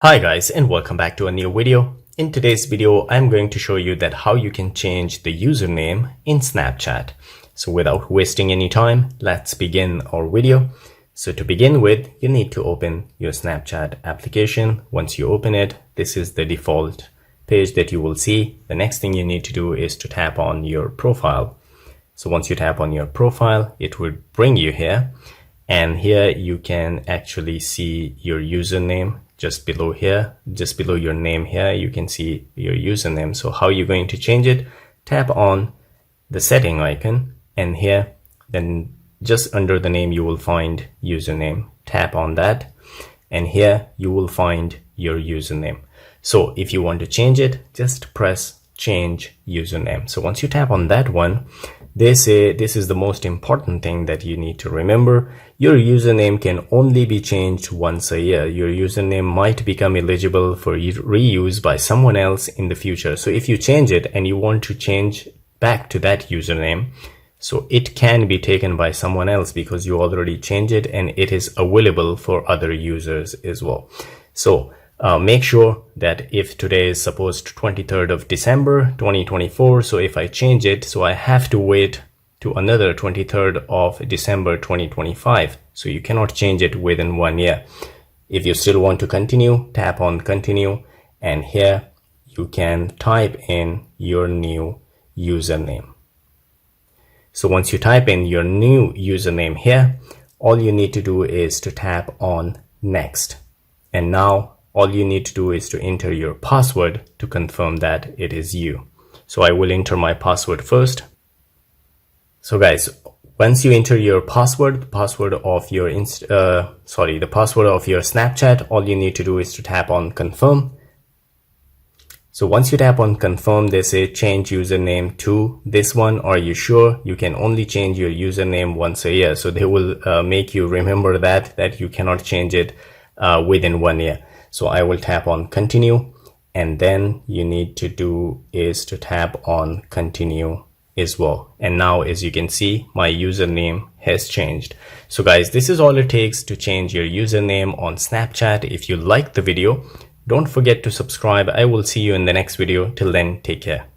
Hi guys, and welcome back to a new video. In today's video, I'm going to show you that how you can change the username in Snapchat. So without wasting any time, let's begin our video. So to begin with, you need to open your Snapchat application. Once you open it, this is the default page that you will see. The next thing you need to do is to tap on your profile. So once you tap on your profile, it would bring you here. And here you can actually see your username just below here, just below your name here, you can see your username. So how are you going to change it? Tap on the setting icon, and here, then just under the name, you will find username. Tap on that, and here you will find your username. So if you want to change it, just press change username. So once you tap on that one, they say this is the most important thing that you need to remember. Your username can only be changed once a year. Your username might become eligible for reuse by someone else in the future. So if you change it and you want to change back to that username, so it can be taken by someone else because you already changed it and it is available for other users as well. So make sure that if today is supposed 23rd of December 2024, so if I change it, so I have to wait to another 23rd of December 2025. So you cannot change it within 1 year. If you still want to continue, tap on continue, and here you can type in your new username. So once you type in your new username here, all you need to do is to tap on next. And now all you need to do is to enter your password to confirm that it is you. So I will enter my password first. So guys, once you enter your password, the password of your Snapchat, all you need to do is to tap on confirm. So once you tap on confirm, they say change username to this one. Are you sure? You can only change your username once a year. So they will make you remember that you cannot change it within 1 year. So I will tap on continue, and then you need to do is to tap on continue as well. And now, as you can see, my username has changed. So guys, this is all it takes to change your username on Snapchat. If you liked the video, don't forget to subscribe. I will see you in the next video. Till then, take care.